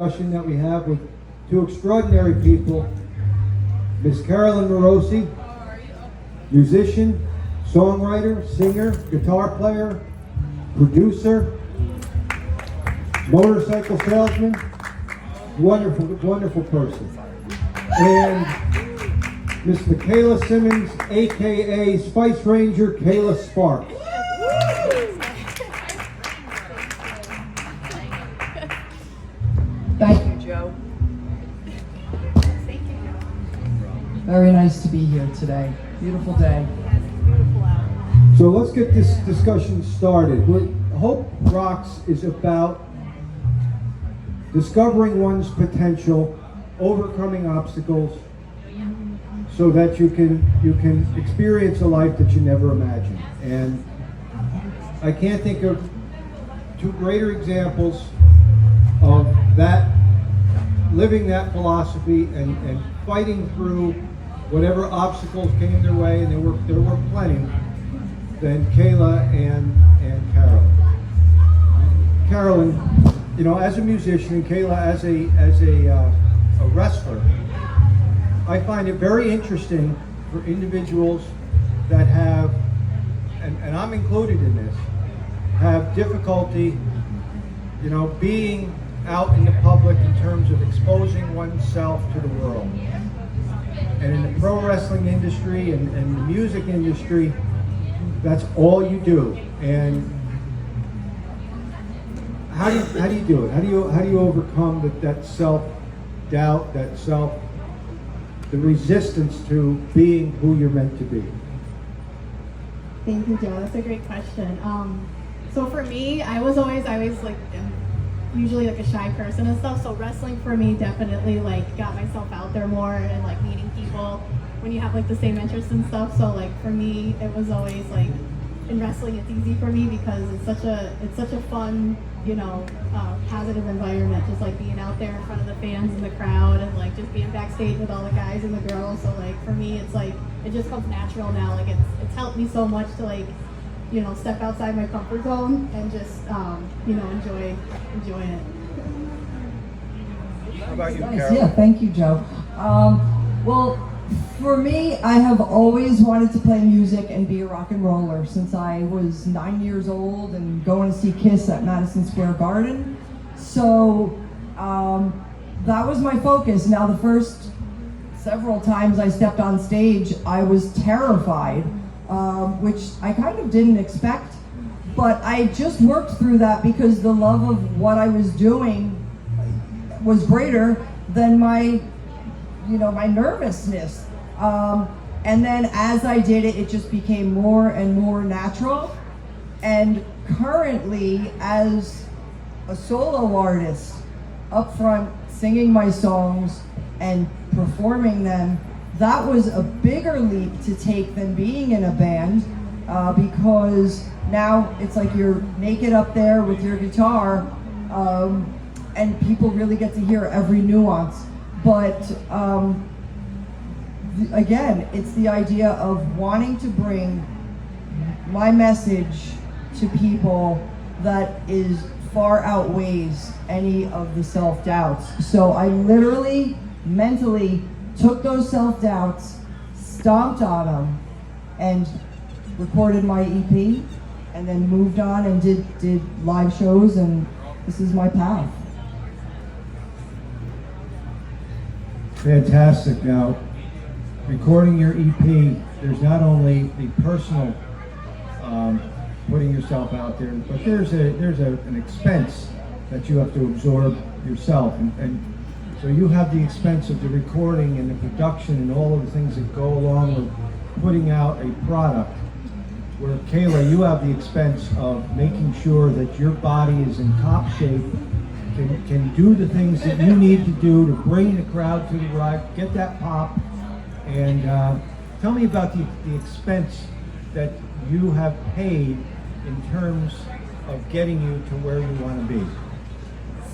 Discussion that we have with two extraordinary people, Miss Carolyn Marosy, musician, songwriter, singer, guitar player, producer, motorcycle salesman, wonderful, wonderful person. And Miss Kayla Simmons, aka Spice Ranger Kayla Sparks. Thank you, Joe. Very nice to be here today. Beautiful day. So let's get this discussion started. What Hope Rocks is about discovering one's potential, overcoming obstacles, so that you can experience a life that you never imagined. And I can't think of two greater examples of that, living that philosophy and fighting through whatever obstacles came their way, and there were plenty, than Kayla and Carolyn. Carolyn, you know, as a musician, and Kayla as a wrestler, I find it very interesting for individuals that have, and I'm included in this, have difficulty, you know, being out in the public in terms of exposing oneself to the world. And in the pro wrestling industry and the music industry, that's all you do. And how do you do it? How do you overcome that self-doubt, the resistance to being who you're meant to be? Thank you, Joe. That's a great question. So for me, I was always like usually like a shy person and stuff. So wrestling for me definitely like got myself out there more and like meeting people when you have like the same interests and stuff. So like for me, it was always like in wrestling, it's easy for me because it's such a fun, you know, positive environment. Just like being out there in front of the fans and the crowd and like just being backstage with all the guys and the girls. So like for me, it's like it just comes natural now. Like it's helped me so much to like, you know, step outside my comfort zone and just, you know, enjoy it. How about you, Nice. Carolyn? Yeah, thank you, Joe. Well, for me, I have always wanted to play music and be a rock and roller since I was 9 years old and going to see Kiss at Madison Square Garden. So that was my focus. Now, the first several times I stepped on stage, I was terrified. Which I kind of didn't expect, but I just worked through that because the love of what I was doing was greater than my nervousness. And then as I did it, it just became more and more natural. And currently, as a solo artist, up front, singing my songs and performing them, that was a bigger leap to take than being in a band, because now it's like you're naked up there with your guitar, and people really get to hear every nuance. But again, it's the idea of wanting to bring my message to people that is far outweighs any of the self-doubts. So I literally, mentally, took those self-doubts, stomped on them, and recorded my EP, and then moved on and did live shows, and this is my path. Fantastic. Now, recording your EP, there's not only the personal putting yourself out there, but there's an expense that you have to absorb yourself, and so you have the expense of the recording and the production and all of the things that go along with putting out a product. Where Kayla, you have the expense of making sure that your body is in top shape, can do the things that you need to do to bring the crowd to the ride, get that pop. And tell me about the expense that you have paid in terms of getting you to where you want to be.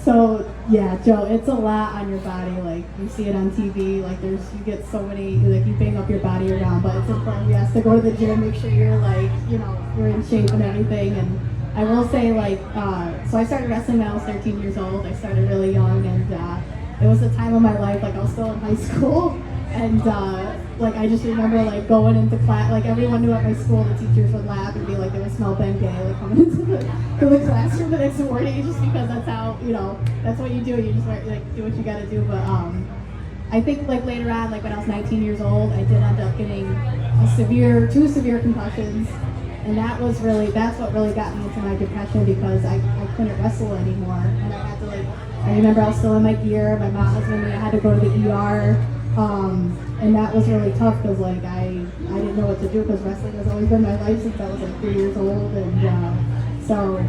So yeah, Joe, it's a lot on your body. Like you see it on TV. Like you get so many, like you bang up your body around. But it's important, yes, to go to the gym, make sure you're like, you know, you're in shape and everything. And I will say, like, so I started wrestling when I was 13 years old. I started really young, and it was a time of my life, like, I was still in high school, and, like, I just remember, like, going into class, like, everyone knew at my school, the teachers would laugh and be like, they would smell Ben Gay, like, coming into the classroom the next morning, just because that's how, you know, that's what you do. You just, like, do what you gotta do, but, I think, like, later on, like, when I was 19 years old, I did end up getting two severe concussions. And that's what really got me into my depression, because I couldn't wrestle anymore. And I had to, like, I remember I was still in my gear. My mom was with me. I had to go to the ER. And that was really tough, because, like, I didn't know what to do, because wrestling has always been my life since I was, like, 3 years old. And so,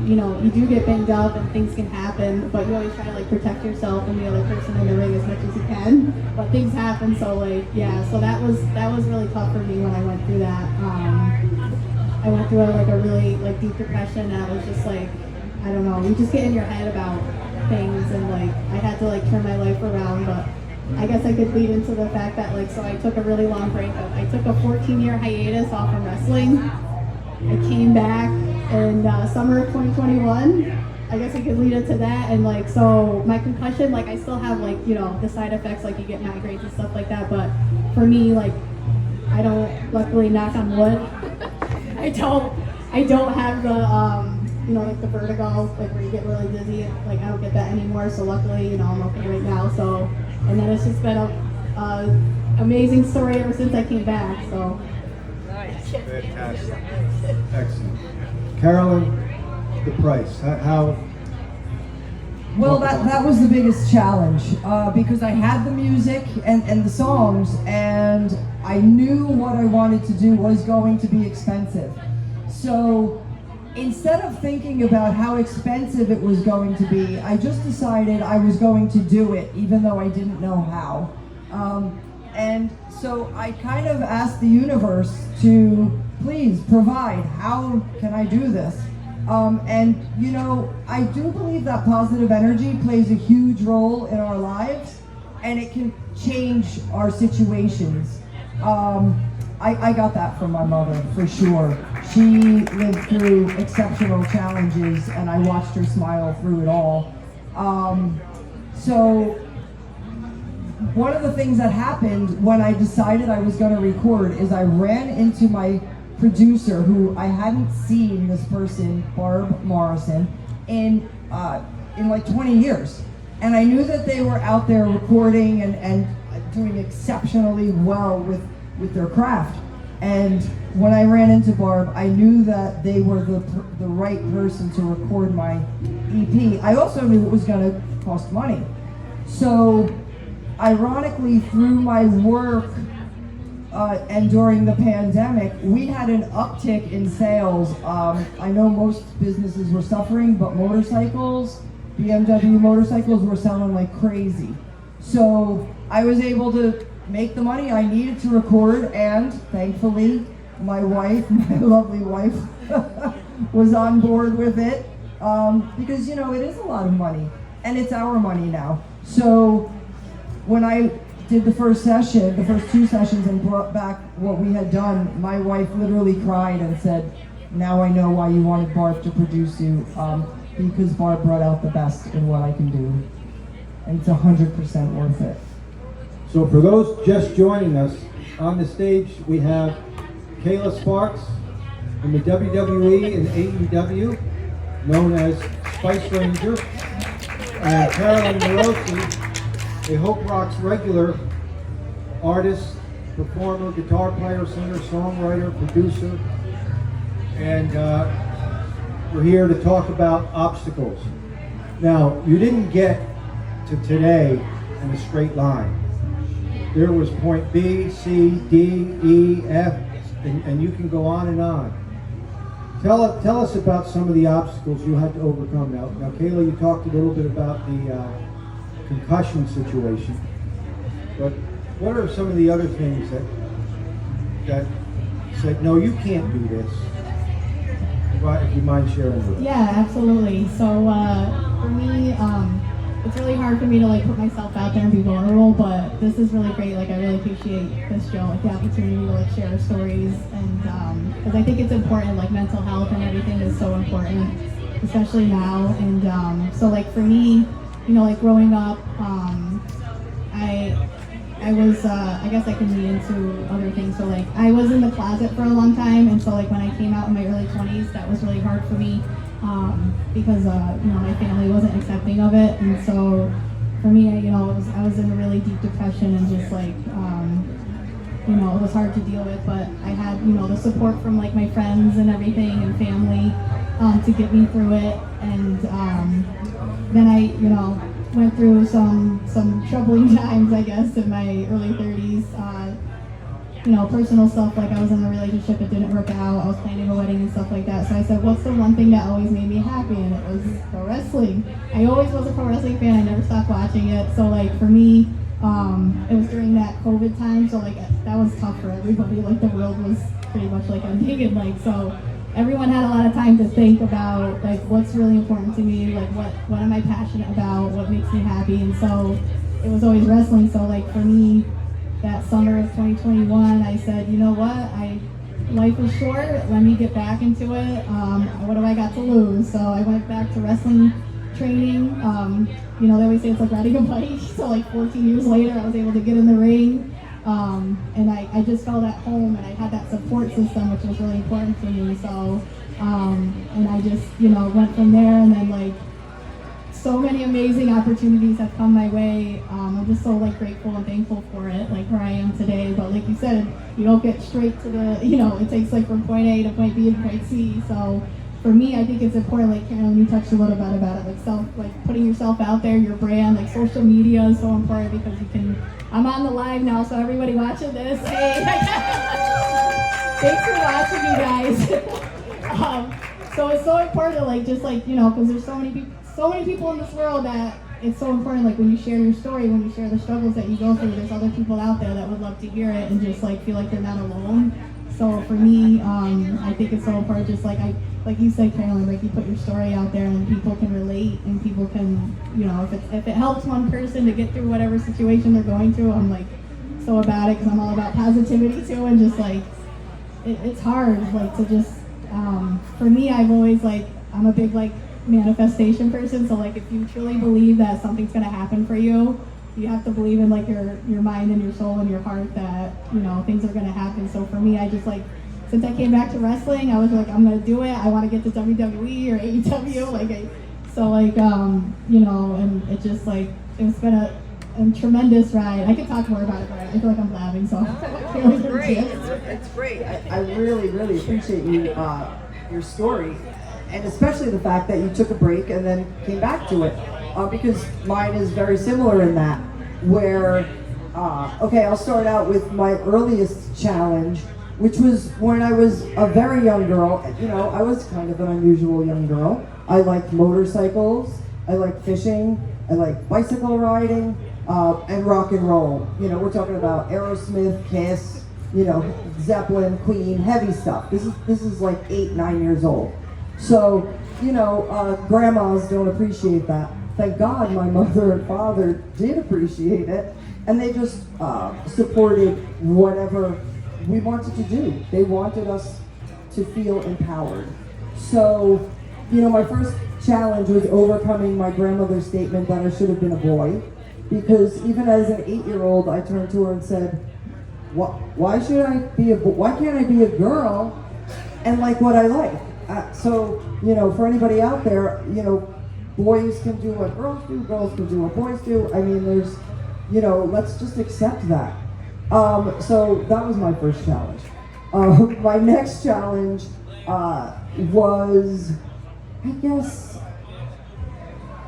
you know, you do get banged up and things can happen, but you always try to, like, protect yourself and the other person in the ring as much as you can. But things happen, so, like, yeah. So that was really tough for me when I went through that. I went through a really, like, deep depression, and I was just like, I don't know, you just get in your head about things, and, like, I had to, like, turn my life around. But I guess I could lead into the fact that, like, so I took a really long break. I took a 14-year hiatus off of wrestling. I came back in summer of 2021. I guess I could lead into that. And, like, so my concussion, like, I still have, like, you know, the side effects, like, you get migraines and stuff like that. But for me, like, I don't, luckily, knock on wood, I don't have the, you know, like, the vertigo, like, where you get really dizzy. Like, I don't get that anymore. So luckily, you know, I'm okay right now. So, and then it's just been a amazing story ever since I came back. So. Fantastic. Excellent. Carolyn, the price. How? Well, that was the biggest challenge, because I had the music and the songs, and I knew what I wanted to do was going to be expensive. So instead of thinking about how expensive it was going to be, I just decided I was going to do it, even though I didn't know how. And so I kind of asked the universe to please provide. How can I do this? And, you know, I do believe that positive energy plays a huge role in our lives, and it can change our situations. I got that from my mother, for sure. She lived through exceptional challenges, and I watched her smile through it all. So one of the things that happened when I decided I was going to record is I ran into my producer, who I hadn't seen this person, Barb Morrison, in like 20 years. And I knew that they were out there recording and doing exceptionally well with their craft. And when I ran into Barb, I knew that they were the right person to record my EP. I also knew it was going to cost money. So ironically, through my work and during the pandemic, we had an uptick in sales. I know most businesses were suffering, but motorcycles, BMW motorcycles, were selling like crazy. So I was able to make the money I needed to record, and thankfully, my wife, my lovely wife, was on board with it, because, you know, it is a lot of money, and it's our money now. So when I did the first two sessions, and brought back what we had done, my wife literally cried and said, now I know why you wanted Barb to produce you, because Barb brought out the best in what I can do, and it's 100% worth it. So for those just joining us, on the stage we have Kayla Sparks from the WWE and AEW, known as Spice Ranger, and Carolyn Marosy, a Hope Rocks regular artist, performer, guitar player, singer, songwriter, producer, and we're here to talk about obstacles. Now, you didn't get to today in a straight line. There was point B, C, D, E, F, and you can go on and on. Tell us about some of the obstacles you had to overcome. Now, Kayla, you talked a little bit about the concussion situation, but what are some of the other things that said, no, you can't do this? If you mind sharing with us. Yeah, absolutely. So for me, it's really hard for me to like put myself out there and be vulnerable, but this is really great. Like I really appreciate this show, like the opportunity to like share stories, and because I think it's important, like mental health and everything is so important, especially now. And so like for me, you know, like growing up, I was, I guess I can lead into other things. So like I was in the closet for a long time, and so like when I came out in my early 20s, that was really hard for me because you know, my family wasn't accepting of it, and so for me, you know, I was in a really deep depression, and just like you know, it was hard to deal with. But I had, you know, the support from like my friends and everything and family to get me through it, and then I, you know, went through some troubling times, I guess, in my early 30s. You know, personal stuff, like I was in a relationship that didn't work out. I was planning a wedding and stuff like that. So I said, what's the one thing that always made me happy? And it was pro wrestling. I always was a pro wrestling fan. I never stopped watching it. So like for me, it was during that COVID time. So like that was tough for everybody. Like the world was pretty much like ending, and like so everyone had a lot of time to think about like what's really important to me, like what am I passionate about, what makes me happy. And so it was always wrestling. So like for me, that summer of 2021, I said, you know what, life is short, let me get back into it. What have I got to lose? So I went back to wrestling training. You know, they always say it's like riding a bike. So like 14 years later, I was able to get in the ring. And I just felt at home, and I had that support system, which was really important to me. So, and I just, you know, went from there, and then like so many amazing opportunities have come my way. I'm just so like grateful and thankful for it, like where I am today. But like you said, you don't get straight to the, you know, it takes like from point A to point B to point C. So for me, I think it's important, like Carolyn, you touched a little bit about it, like putting yourself out there, your brand, like social media is so important because you can, I'm on the live now, so everybody watching this, hey. Thanks for watching, you guys. So it's so important, like just like, you know, because there's so many people in this world that it's so important, like when you share your story, when you share the struggles that you go through, there's other people out there that would love to hear it and just like feel like they're not alone. So for me, I think it's so important, just like you said, Carolyn, like you put your story out there and people can relate, and people can, you know, if it helps one person to get through whatever situation they're going through, I'm like so about it, because I'm all about positivity too, and just like it's hard, like to just for me, I've always like, I'm a big like manifestation person, so like if you truly believe that something's gonna happen for you, you have to believe in like your mind and your soul and your heart that, you know, things are gonna happen. So for me, I just like, since I came back to wrestling, I was like, I'm gonna do it. I want to get to WWE or AEW, you know, and it just like, it's been a tremendous ride. I could talk more about it, but I feel like I'm blabbing, so. No, it's great. It's great. I really, really appreciate you, your story, and especially the fact that you took a break and then came back to it, because mine is very similar in that, where, okay, I'll start out with my earliest challenge, which was when I was a very young girl. You know, I was kind of an unusual young girl. I liked motorcycles, I liked fishing, I liked bicycle riding, and rock and roll. You know, we're talking about Aerosmith, Kiss, you know, Zeppelin, Queen, heavy stuff. This is like 8, 9 years old. So, you know, grandmas don't appreciate that. Thank God my mother and father did appreciate it, and they just supported whatever we wanted to do. They wanted us to feel empowered. So, you know, my first challenge was overcoming my grandmother's statement that I should have been a boy, because even as an 8-year-old, I turned to her and said, why can't I be a girl and like what I like? So, you know, for anybody out there, you know, boys can do what girls do, girls can do what boys do. I mean, there's, you know, let's just accept that. So that was my first challenge. My next challenge was, I guess,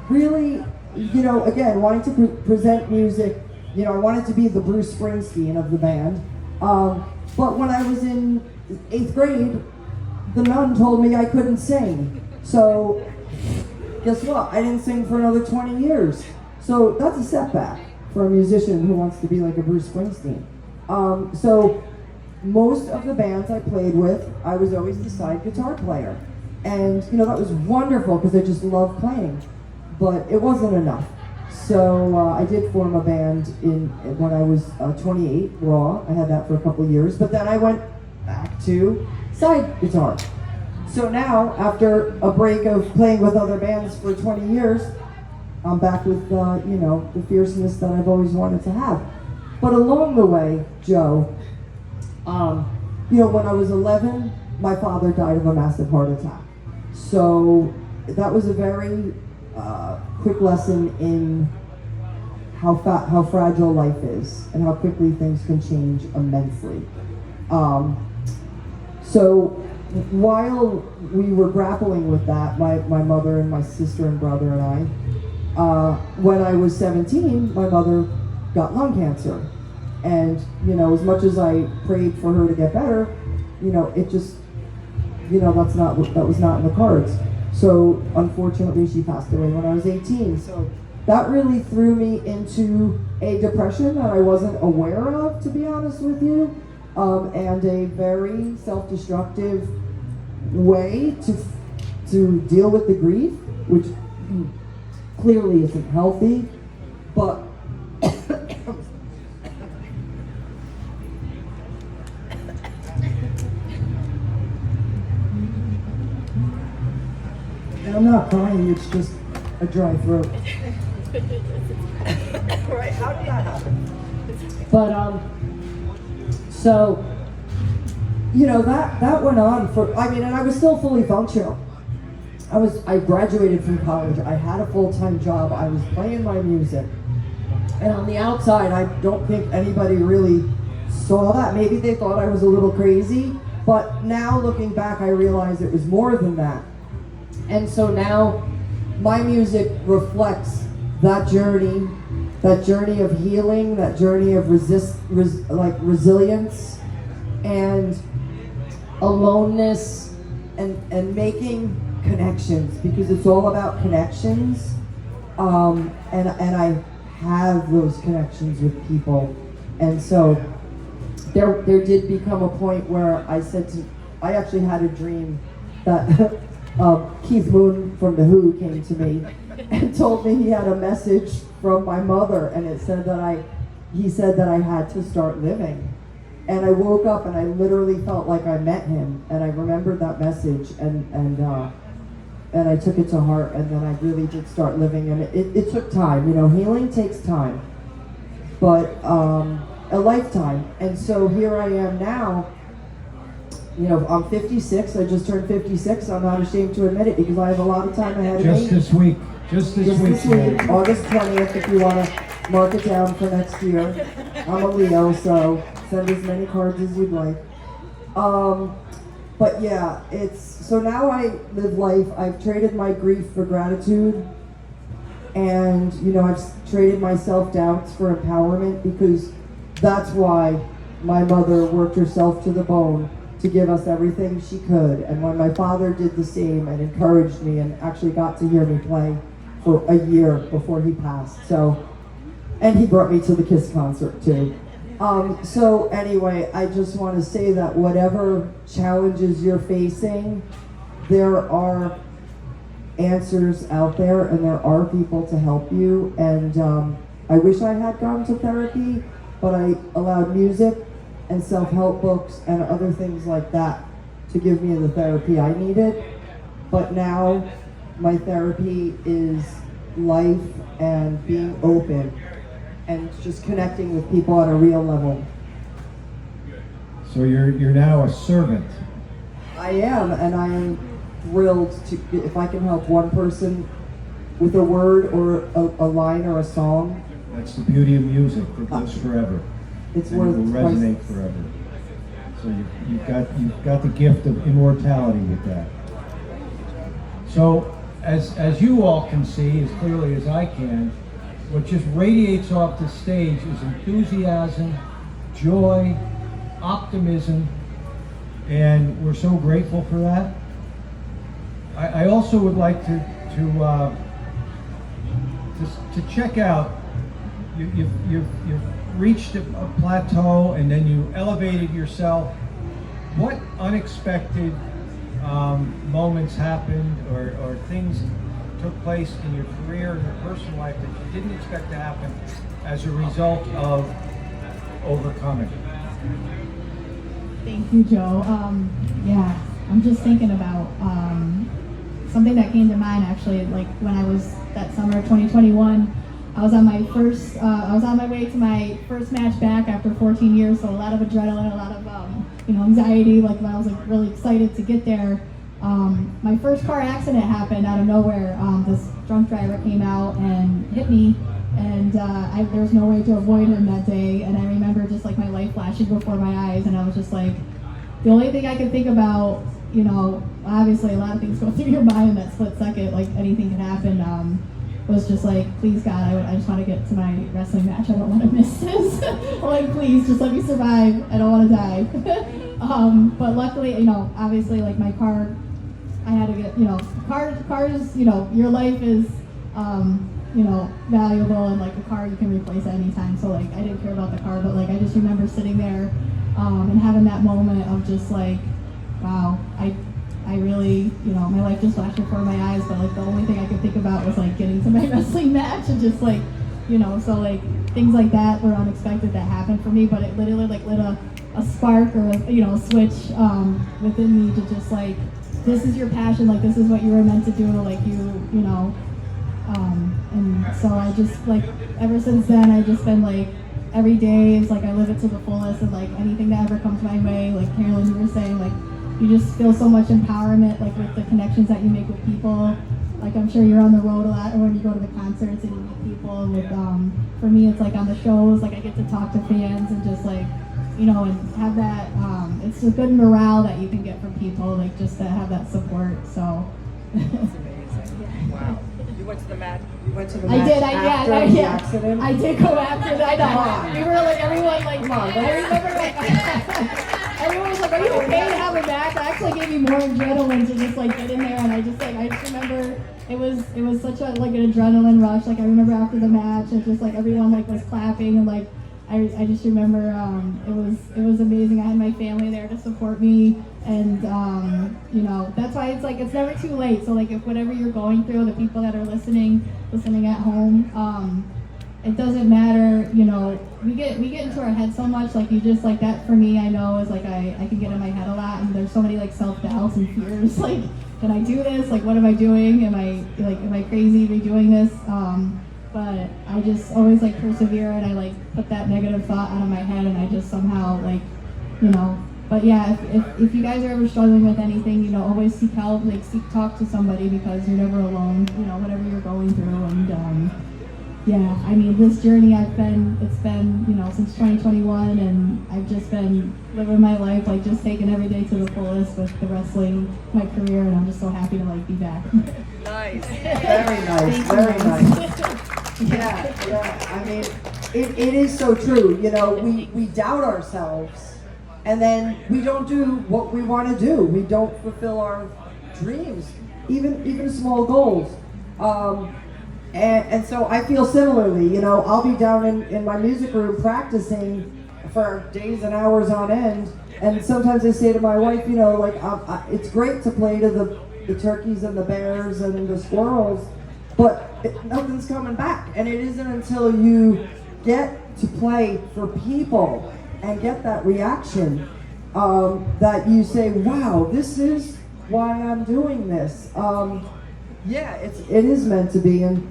really, you know, again, wanting to present music. You know, I wanted to be the Bruce Springsteen of the band. But when I was in 8th grade, the nun told me I couldn't sing. So guess what? I didn't sing for another 20 years. So that's a setback for a musician who wants to be like a Bruce Springsteen. So most of the bands I played with, I was always the side guitar player. And, you know, that was wonderful because I just loved playing. But it wasn't enough. So I did form a band when I was 28, Raw. I had that for a couple of years, but then I went back to side guitar. So now, after a break of playing with other bands for 20 years, I'm back with the fierceness that I've always wanted to have. But along the way, Joe, when I was 11, my father died of a massive heart attack. So that was a very quick lesson in how fragile life is and how quickly things can change immensely. So while we were grappling with that, my mother and my sister and brother and I, when I was 17, my mother got lung cancer. And, as much as I prayed for her to get better, it just, that was not in the cards. So unfortunately, she passed away when I was 18. So that really threw me into a depression that I wasn't aware of, to be honest with you, and a very self-destructive way to deal with the grief, which clearly isn't healthy, but and I'm not crying, it's just a dry throat. Right, how did that happen? But so that went on for, and I was still fully functional. I graduated from college, I had a full-time job, I was playing my music. And on the outside, I don't think anybody really saw that. Maybe they thought I was a little crazy, but now looking back, I realize it was more than that. And so now my music reflects that journey of healing, that journey of resilience and aloneness and making connections, because it's all about connections. And I have those connections with people. And so there did become a point where I actually had a dream that Keith Moon from The Who came to me and told me he had a message from my mother, and it said he said that I had to start living. And I woke up and I literally felt like I met him, and I remembered that message, and I took it to heart, and then I really did start living. And it took time, healing takes time, but a lifetime. And so here I am now. I'm 56. I just turned 56. I'm not ashamed to admit it, because I have a lot of time ahead of me. Just this week, August 20th, if you want to mark it down for next year. I'm a Leo, so send as many cards as you'd like. But yeah, so now I live life. I've traded my grief for gratitude, and I've traded my self-doubts for empowerment, because that's why my mother worked herself to the bone to give us everything she could. And when my father did the same and encouraged me and actually got to hear me play for a year before he passed. And he brought me to the Kiss concert too. So anyway, I just want to say that whatever challenges you're facing, there are answers out there, and there are people to help you. And I wish I had gone to therapy, but I allowed music and self-help books and other things like that to give me the therapy I needed. But now my therapy is life and being open and just connecting with people on a real level. So you're now a servant. I am, and I am thrilled if I can help one person with a word or a line or a song. That's the beauty of music. It goes forever. It's and worth it will resonate forever. So you've got the gift of immortality with that. So as you all can see, as clearly as I can, what just radiates off the stage is enthusiasm, joy, optimism, and we're so grateful for that. I also would like to check out. You've reached a plateau, and then you elevated yourself. What unexpected moments happened, or things took place in your career and your personal life that you didn't expect to happen as a result of overcoming? Thank you, Joe. Yeah, I'm just thinking about something that came to mind actually. Like when I was that summer of 2021, I was on my way to my first match back after 14 years. So a lot of adrenaline, a lot of anxiety. Like when I was like really excited to get there. My first car accident happened out of nowhere. This drunk driver came out and hit me, and there was no way to avoid him that day. And I remember just like my life flashing before my eyes, and I was just like, the only thing I could think about, obviously a lot of things go through your mind in that split second, like anything can happen, was just like, please God, I just want to get to my wrestling match. I don't want to miss this. Like, please, just let me survive. I don't want to die. But luckily, obviously, like my car, I had to get, cars, your life is, valuable, and like a car you can replace at any time. So like, I didn't care about the car, but like, I just remember sitting there, and having that moment of just like, wow, I really, my life just flashed before my eyes, but like the only thing I could think about was like getting to my wrestling match, and just like, so like things like that were unexpected that happened for me, but it literally like lit a spark or a switch within me to just like, this is your passion, like this is what you were meant to do, like and so I just like, ever since then I just been like, every day is like I live it to the fullest, and like anything that ever comes my way, like Carolyn, you were saying, like you just feel so much empowerment, like with the connections that you make with people. Like I'm sure you're on the road a lot, or when you go to the concerts and you meet people. With for me, it's like on the shows, like I get to talk to fans and just like, and have that. It's a good morale that you can get from people, like just to have that support. So. That's amazing. Wow. You went to the match. You went to the I match did. after the accident. I did go after that. I know. We were like, everyone like, Come on, I remember like. Everyone was like, are you okay to have a match? It actually gave me more adrenaline to just like get in there, and I just remember it was such a like an adrenaline rush. Like I remember after the match, and just like everyone like was clapping, and like I just remember it was amazing. I had my family there to support me, and that's why it's like it's never too late. So like if whatever you're going through, the people that are listening at home, it doesn't matter, we get into our head so much, like you just like that for me, I know is like I can get in my head a lot, and there's so many like self-doubts and fears, like, can I do this? Like, what am I doing? Am I crazy to be doing this? But I just always like persevere, and I like put that negative thought out of my head, and I just somehow like, but yeah, if you guys are ever struggling with anything, always seek help, like talk to somebody, because you're never alone, whatever you're going through. And yeah, I mean, this journey it's been, since 2021, and I've just been living my life, like just taking every day to the fullest with the wrestling, my career, and I'm just so happy to like be back. Nice. Very nice. Very nice. Yeah. I mean, it is so true. We doubt ourselves, and then we don't do what we want to do. We don't fulfill our dreams, even small goals. And so I feel similarly, I'll be down in my music room practicing for days and hours on end, and sometimes I say to my wife, it's great to play to the turkeys and the bears and the squirrels, but nothing's coming back. And it isn't until you get to play for people and get that reaction that you say, wow, this is why I'm doing this. It is meant to be. And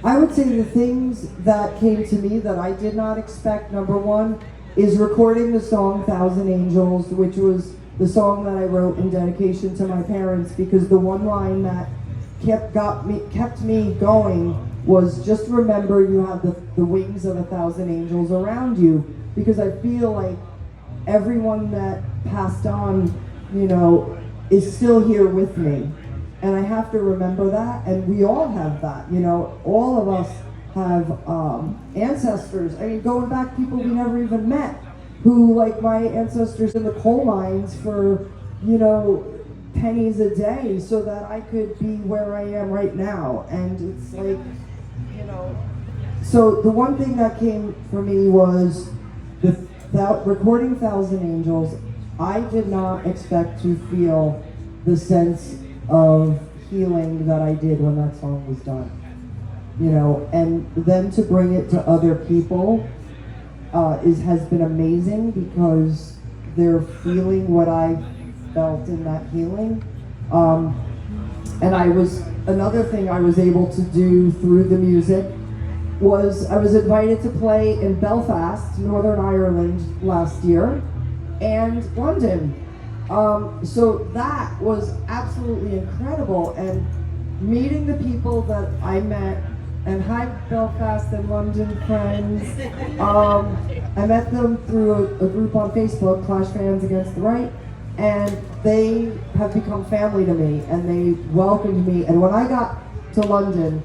I would say the things that came to me that I did not expect, number one, is recording the song Thousand Angels, which was the song that I wrote in dedication to my parents, because the one line that kept me going was, just remember you have the wings of 1,000 angels around you, because I feel like everyone that passed on, is still here with me. And I have to remember that, and we all have that, all of us have ancestors. I mean, going back, people we never even met, who, like my ancestors in the coal mines for, pennies a day so that I could be where I am right now. And it's like, so the one thing that came for me was recording Thousand Angels. I did not expect to feel the sense of healing that I did when that song was done. You know, and then to bring it to other people has been amazing because they're feeling what I felt in that healing. And another thing I was able to do through the music was I was invited to play in Belfast, Northern Ireland last year, and London. So that was absolutely incredible, and meeting the people that I met, and hi Belfast and London friends. I met them through a group on Facebook, Clash Fans Against the Right, and they have become family to me, and they welcomed me. And when I got to London,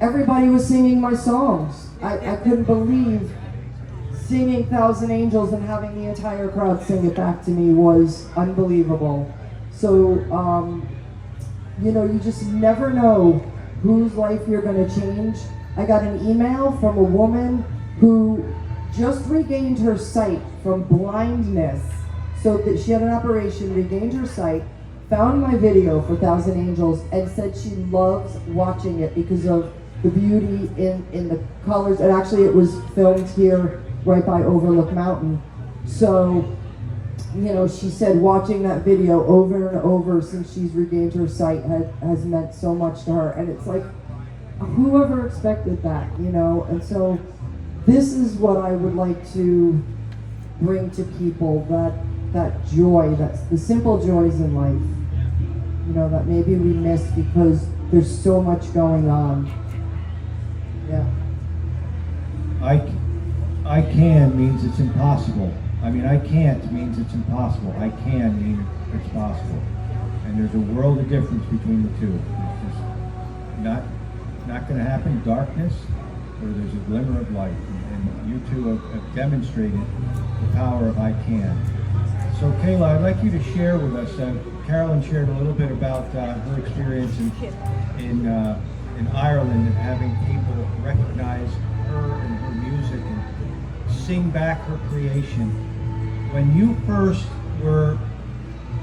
everybody was singing my songs. I couldn't believe singing Thousand Angels and having the entire crowd sing it back to me was unbelievable. So, you know, you just never know whose life you're going to change. I got an email from a woman who just regained her sight from blindness. So that she had an operation, regained her sight, found my video for Thousand Angels, and said she loves watching it because of the beauty in the colors. And actually it was filmed here right by Overlook Mountain. So, you know, she said watching that video over and over since she's regained her sight has meant so much to her. And it's like, whoever expected that, you know? And so this is what I would like to bring to people, that joy, that's the simple joys in life, you know, that maybe we miss because there's so much going on. Yeah. I can means it's impossible. I mean, I can't means it's impossible. I can mean it's possible. And there's a world of difference between the two. It's just not going to happen. Darkness, or there's a glimmer of light. And you two have demonstrated the power of I can. So Kayla, I'd like you to share with us. Carolyn shared a little bit about her experience in Ireland and having people recognize her and her music and sing back her creation. When you first were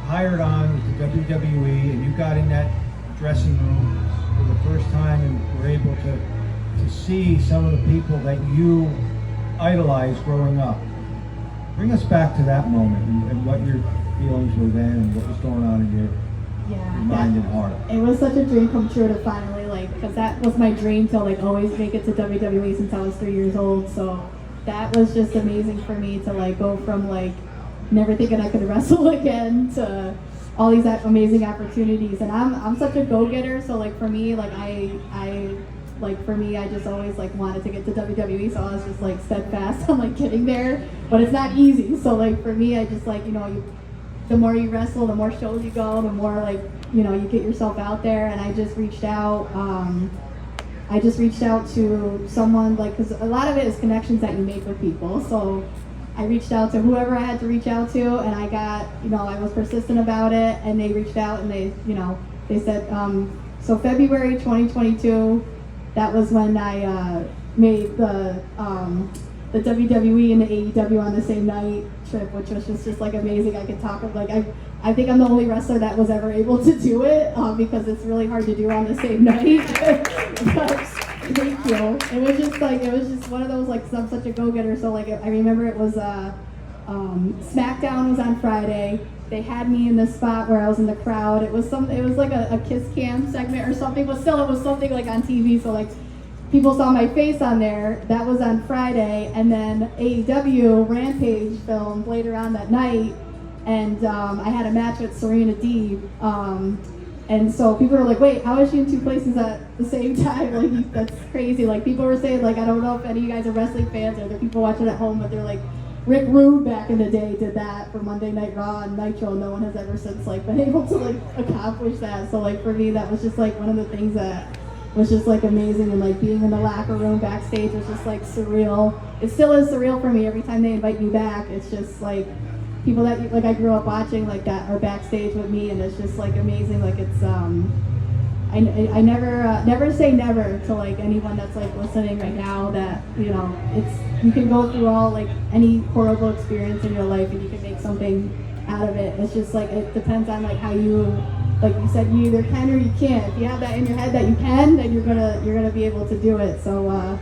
hired on with the WWE and you got in that dressing room for the first time and were able to see some of the people that you idolized growing up, bring us back to that moment and what your feelings were then and what was going on in your mind and heart. It was such a dream come true to finally, like, because that was my dream to, like, always make it to WWE since I was 3 years old. So that was just amazing for me to, like, go from, like, never thinking I could wrestle again to all these amazing opportunities. And I'm such a go-getter, so, like, for me, like, I just always, like, wanted to get to WWE, so I was just, like, steadfast on, like, getting there. But it's not easy, so, like, for me, I just, like, you know, the more you wrestle, the more shows you go, the more, like, you know, you get yourself out there. And I just reached out to someone, like, because a lot of it is connections that you make with people. So I reached out to whoever I had to reach out to, and I got, you know, I was persistent about it, and they reached out and they, you know, they said, so February 2022, that was when I made the WWE and the AEW on the same night trip, which was just like amazing. I could talk of, like, I think I'm the only wrestler that was ever able to do it, because it's really hard to do on the same night. But thank you. It was just one of those, like, I'm such a go-getter. So, like, I remember it was SmackDown was on Friday. They had me in the spot where I was in the crowd. It was like a kiss cam segment or something, but still it was something, like, on TV. So, like, people saw my face on there. That was on Friday, and then AEW Rampage filmed later on that night, and I had a match with Serena Deeb. And so people were like, wait, how is she in two places at the same time? Like, that's crazy. Like, people were saying, like, I don't know if any of you guys are wrestling fans or there are people watching at home, but they're like, Rick Rude back in the day did that for Monday Night Raw and Nitro. No one has ever since, like, been able to, like, accomplish that. So, like, for me, that was just, like, one of the things that was just, like, amazing. And, like, being in the locker room backstage was just, like, surreal. It still is surreal for me every time they invite me back. It's just, like, people that, like, I grew up watching, like, that are backstage with me, and it's just, like, amazing. Like, it's I never say never to, like, anyone that's, like, listening right now, that, you know, you can go through all, like, any horrible experience in your life and you can make something out of it. It's just, like, it depends on, like, how you like you said, you either can or you can't. If you have that in your head that you can, then you're gonna be able to do it. So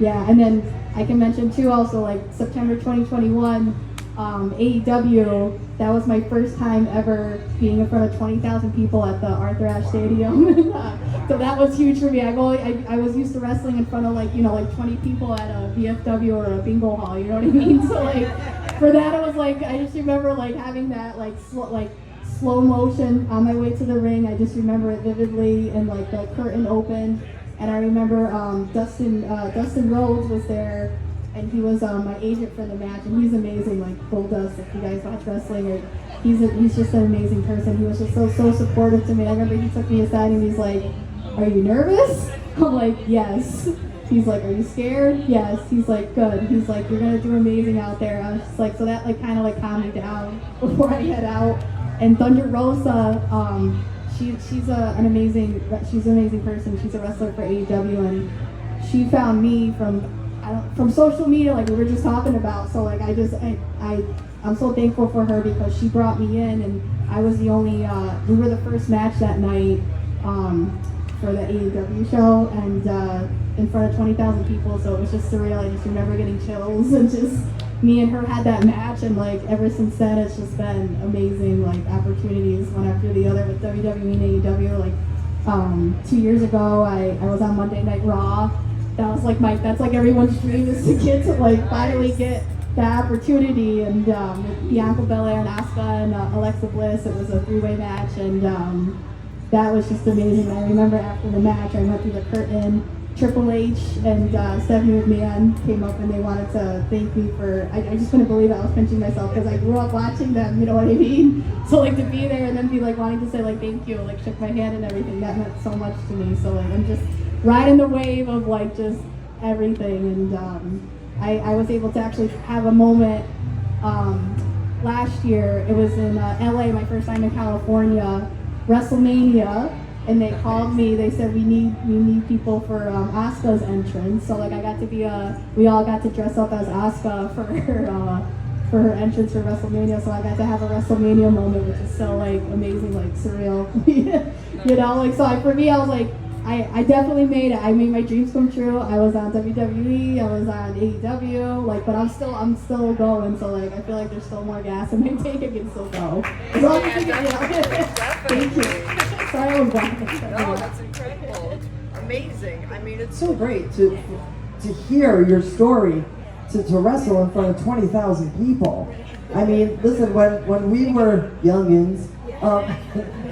yeah, and then I can mention too also like September 2021, AEW. That was my first time ever being in front of 20,000 people at the Arthur Ashe Stadium. So that was huge for me. I was used to wrestling in front of like 20 people at a VFW or a bingo hall. You know what I mean? So like for that, it was like I just remember like having that like slow motion on my way to the ring. I just remember it vividly, and like the curtain opened, and I remember Dustin Rhodes was there. And he was my agent for the match, and he's amazing, like Goldust, if you guys watch wrestling, or he's just an amazing person. He was just so supportive to me. I remember he took me aside and he's like, "Are you nervous?" I'm like, "Yes." He's like, "Are you scared?" "Yes." He's like, "Good." He's like, "You're gonna do amazing out there." I was just like, so that like kind of like calmed me down before I head out. And Thunder Rosa, she's an amazing person. She's a wrestler for AEW, and she found me from social media, like we were just talking about. So like I'm so thankful for her because she brought me in, and I was the only we were the first match that night for the AEW show, and in front of 20,000 people. So it was just surreal. I just remember getting chills, and just me and her had that match, and like ever since then it's just been amazing, like opportunities one after the other with WWE and AEW. Like 2 years ago I was on Monday Night Raw. That was like that's like everyone's dream, is to get to like finally get that opportunity. And with Bianca Belair and Asuka and Alexa Bliss, it was a 3-way match, and that was just amazing. I remember after the match, I went through the curtain. Triple H and Stephanie McMahon came up and they wanted to thank me for. I just couldn't believe it. I was pinching myself because I grew up watching them. You know what I mean? So like to be there and then be like wanting to say like thank you, like shook my hand and everything. That meant so much to me. So like I'm just riding the wave of like just everything, and I was able to actually have a moment last year. It was in LA, my first time in California, WrestleMania, and they called me. They said we need people for Asuka's entrance. So like I got to be we all got to dress up as Asuka for her entrance for WrestleMania. So I got to have a WrestleMania moment, which is so like amazing, like surreal. You know, like so for me, I was like. I definitely made it. I made my dreams come true. I was on WWE, I was on AEW, like, but I'm still going. So like, I feel like there's still more gas in my tank. I can still go. As long as Thank you. Sorry, I was laughing. No, that's incredible. Amazing. I mean, it's so great to hear your story to wrestle in front of 20,000 people. I mean, listen, when we were youngins,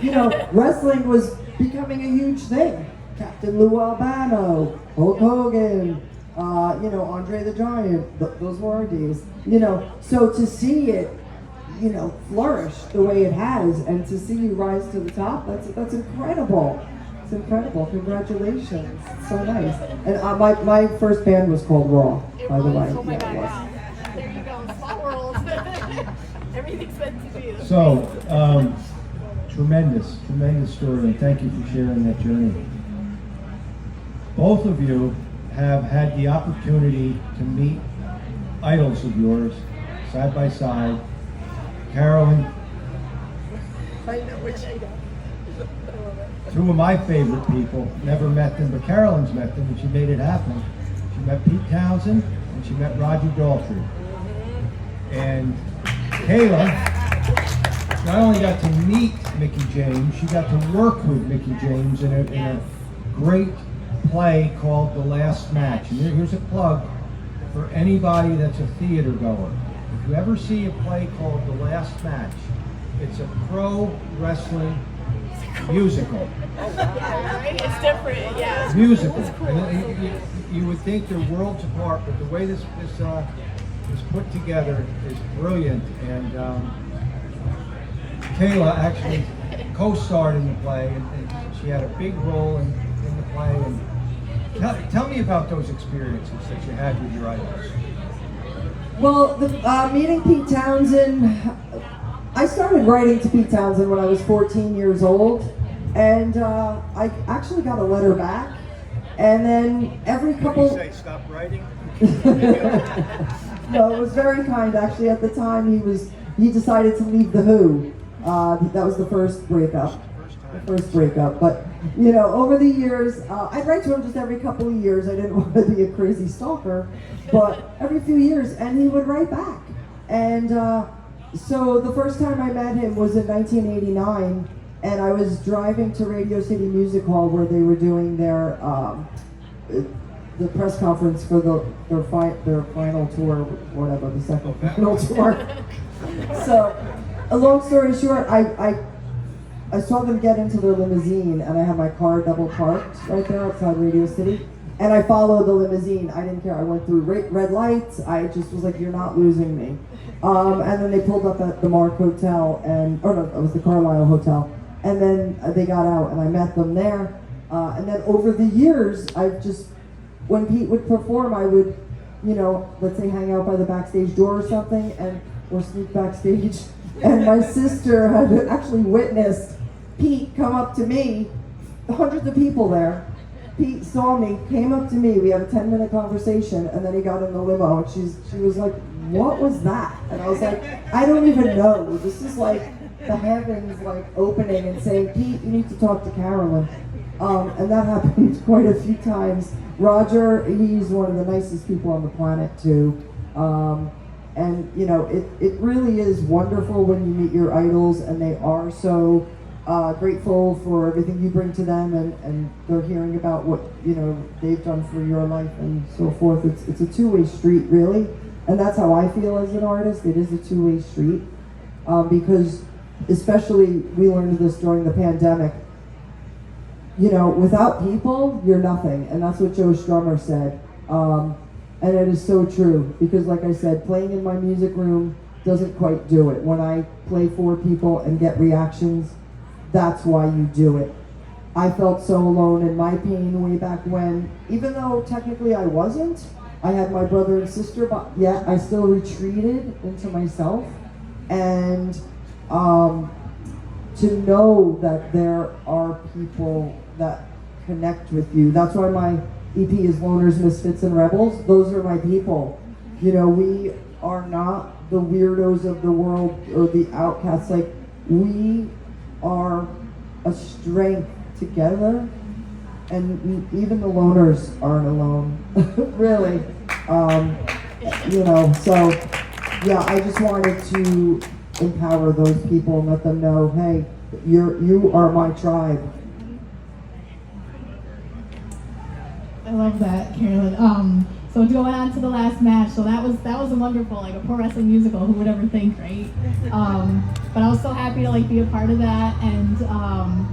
you know, wrestling was becoming a huge thing. Captain Lou Albano, Hulk Hogan, you know, Andre the Giant, those were our days. You know, so to see it, you know, flourish the way it has, and to see you rise to the top, that's incredible. It's incredible. Congratulations. It's so nice. And my first band was called Raw, by the way. Oh my God, wow. There you go, small world. Everything's meant to be. So, tremendous story, and thank you for sharing that journey. Both of you have had the opportunity to meet idols of yours side by side. Carolyn, two of my favorite people, never met them, but Carolyn's met them, and she made it happen. She met Pete Townsend, and she met Roger Daltrey. And Kayla not only got to meet Mickie James, she got to work with Mickie James in a great play called The Last Match. And here's a plug for anybody that's a theater goer. If you ever see a play called The Last Match, it's a pro wrestling musical. Yeah, right? It's different, yeah. Musical. Cool. And you would think they're worlds apart, but the way this is put together is brilliant. And Kayla actually co-starred in the play, and she had a big role in the play. And tell me about those experiences that you had with your idols. Well, meeting Pete Townsend, I started writing to Pete Townsend when I was 14 years old, and I actually got a letter back, and then every couple... Did you say stop writing? No, it was very kind. Actually, at the time, he decided to leave The Who. That was the first breakup. the first breakup. But, you know, over the years, I'd write to him just every couple of years. I didn't want to be a crazy stalker, but every few years, and he would write back. And so the first time I met him was in 1989, and I was driving to Radio City Music Hall where they were doing their the press conference for their final tour, whatever, the second final tour. So, a long story short, I saw them get into their limousine, and I had my car double parked right there outside Radio City, and I followed the limousine. I didn't care. I went through red lights. I just was like, "You're not losing me." And then they pulled up at the Mark Hotel, it was the Carlisle Hotel, and then they got out, and I met them there. And then over the years, when Pete would perform, I would, you know, let's say hang out by the backstage door or something, or sneak backstage. And my sister had actually witnessed Pete come up to me, hundreds of people there. Pete saw me, came up to me, we had a 10-minute conversation, and then he got in the limo, and she was like, "What was that?" And I was like, "I don't even know. This is like the heavens like opening and saying, Pete, you need to talk to Carolyn." And that happened quite a few times. Roger, he's one of the nicest people on the planet too. And you know, it really is wonderful when you meet your idols and they are so grateful for everything you bring to them, and they're hearing about what, you know, they've done for your life and so forth. It's a two-way street, really. And that's how I feel as an artist. It is a two-way street. Because especially we learned this during the pandemic. You know, without people, you're nothing. And that's what Joe Strummer said. And it is so true. Because like I said, playing in my music room doesn't quite do it. When I play for people and get reactions, that's why you do it. I felt so alone in my pain way back when, even though technically I wasn't. I had my brother and sister, but yet I still retreated into myself. And to know that there are people that connect with you. That's why my EP is Loners, Misfits, and Rebels. Those are my people. You know, we are not the weirdos of the world or the outcasts. Like, we are a strength together, and even the loners aren't alone. Really. You know, so yeah, I just wanted to empower those people and let them know, hey, you are my tribe. I love that, Carolyn. So going on to the last match, so that was a wonderful, like a pro wrestling musical. Who would ever think, right? But I was so happy to like be a part of that, and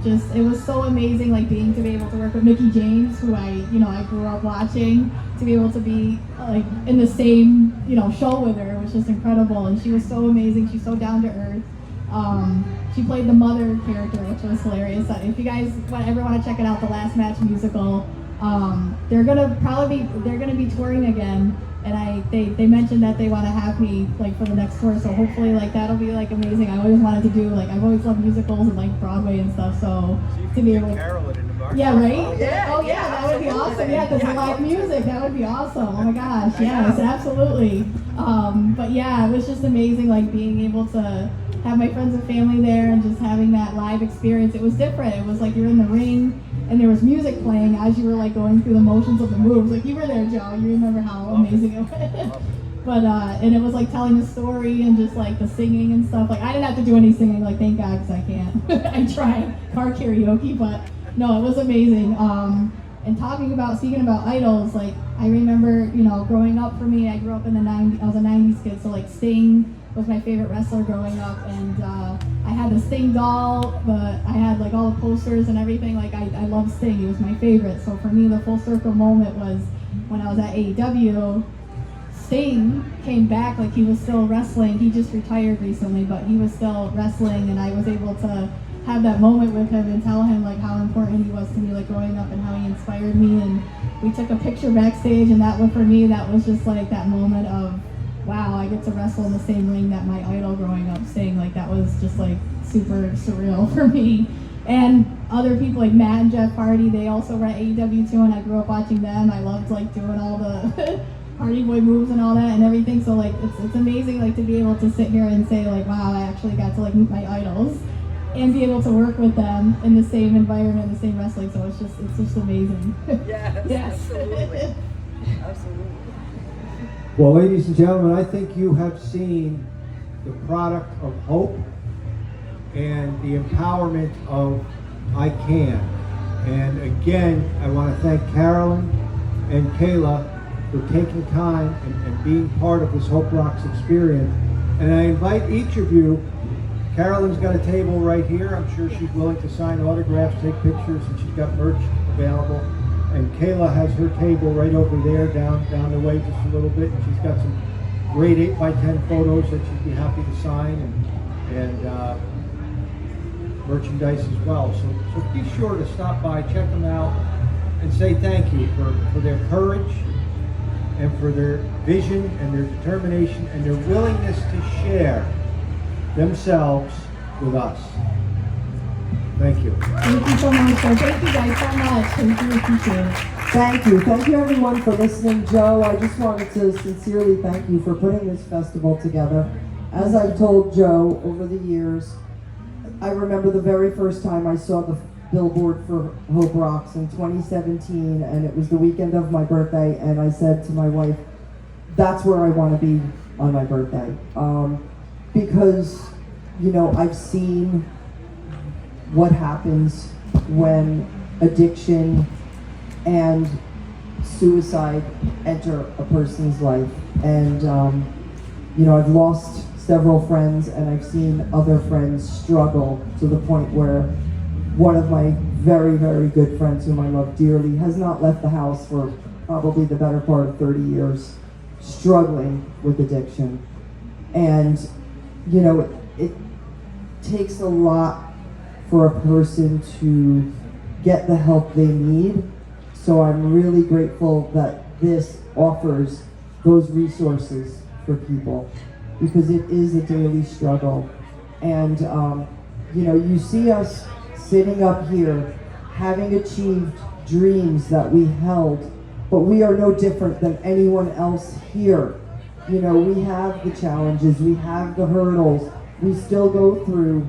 just it was so amazing, like to be able to work with Mickey James, who I grew up watching, to be able to be like in the same show with her was just incredible, and she was so amazing. She's so down to earth. She played the mother character, which was hilarious. If you guys ever want to check it out, the Last Match musical. They're gonna be touring again, and they mentioned that they want to have me like for the next tour, so hopefully like that'll be like amazing. I always wanted to do I've always loved musicals and like Broadway and stuff, so to be able to Carolyn in the market. yeah, right? Yeah, That would be awesome. Yeah, because of live music, that would be awesome. Oh my gosh, yes, absolutely. But yeah, it was just amazing, like being able to have my friends and family there and just having that live experience. It was different. It was like you're in the ring and there was music playing as you were like going through the motions of the moves. Like you were there, Joe. You remember how amazing it was. But and it was like telling a story and just like the singing and stuff. Like I didn't have to do any singing. Like thank God, because I can't. I tried car karaoke, but no, it was amazing. And speaking about idols, like I remember, growing up for me, I grew up in the 90s. I was a 90s kid, so like Sting was my favorite wrestler growing up, and I had the Sting doll, but I had like all the posters and everything. Like I loved Sting. He was my favorite. So for me, the full circle moment was when I was at AEW. Sting came back, like he was still wrestling. He just retired recently, but he was still wrestling, and I was able to have that moment with him and tell him like how important he was to me, like growing up, and how he inspired me. And we took a picture backstage, and that one for me, that was just like that moment of, wow, I get to wrestle in the same ring that my idol growing up Sting. Like that was just like super surreal for me. And other people like Matt and Jeff Hardy, they also were at AEW too, and I grew up watching them. I loved like doing all the Hardy Boy moves and all that and everything. So like it's amazing like to be able to sit here and say like, wow, I actually got to like meet my idols. and be able to work with them in the same environment, the same wrestling. So it's just amazing. Yes, Yes. absolutely. Absolutely. Well, ladies and gentlemen, I think you have seen the product of hope and the empowerment of I Can. And again, I want to thank Carolyn and Kayla for taking time and being part of this Hope Rocks experience. And I invite each of you, Carolyn's got a table right here. I'm sure she's willing to sign autographs, take pictures, and she's got merch available. And Kayla has her table right over there, down the way just a little bit, and she's got some great 8x10 photos that she'd be happy to sign, and merchandise as well. So be sure to stop by, check them out, and say thank you for their courage and for their vision and their determination and their willingness to share themselves with us. Thank you. Thank you so much. So thank you guys so much. Thank you. Appreciate it. Thank you. Thank you everyone for listening. Joe, I just wanted to sincerely thank you for putting this festival together. As I've told Joe over the years, I remember the very first time I saw the billboard for Hope Rocks in 2017, and it was the weekend of my birthday, and I said to my wife, that's where I want to be on my birthday. Because, you know, I've seen what happens when addiction and suicide enter a person's life. And, you know, I've lost several friends, and I've seen other friends struggle to the point where one of my very, very good friends whom I love dearly has not left the house for probably the better part of 30 years, struggling with addiction. And, you know, it takes a lot for a person to get the help they need. So I'm really grateful that this offers those resources for people, because it is a daily struggle. And, you know, you see us sitting up here having achieved dreams that we held, but we are no different than anyone else here. You know, we have the challenges, we have the hurdles, we still go through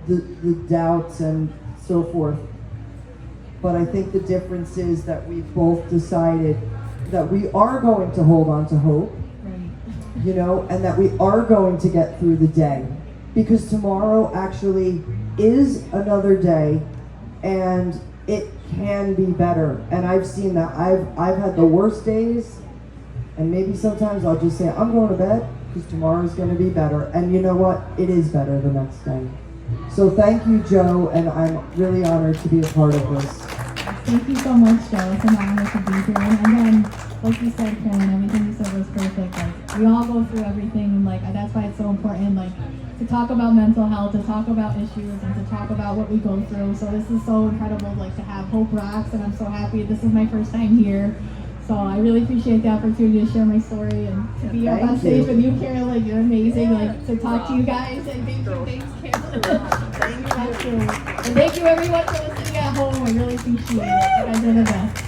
the doubts and so forth. But I think the difference is that we've both decided that we are going to hold on to hope, you know, and that we are going to get through the day. Because tomorrow actually is another day, and it can be better. And I've seen that. I've had the worst days, and maybe sometimes I'll just say, I'm going to bed because tomorrow's going to be better. And you know what? It is better the next day. So thank you, Joe, and I'm really honored to be a part of this. Thank you so much, Joe. It's an honor to be here. And again, like you said, Carolyn, everything you said was perfect. Like, we all go through everything, and like that's why it's so important, like, to talk about mental health, to talk about issues, and to talk about what we go through. So this is so incredible, like, to have Hope Rocks, and I'm so happy. This is my first time here. So I really appreciate the opportunity to share my story and to be up on stage with you, Carolyn. You're amazing. Like, to talk to you guys, and thanks, Carolyn. Thank you. And thank you everyone for listening at home. I really appreciate it. You guys are the best.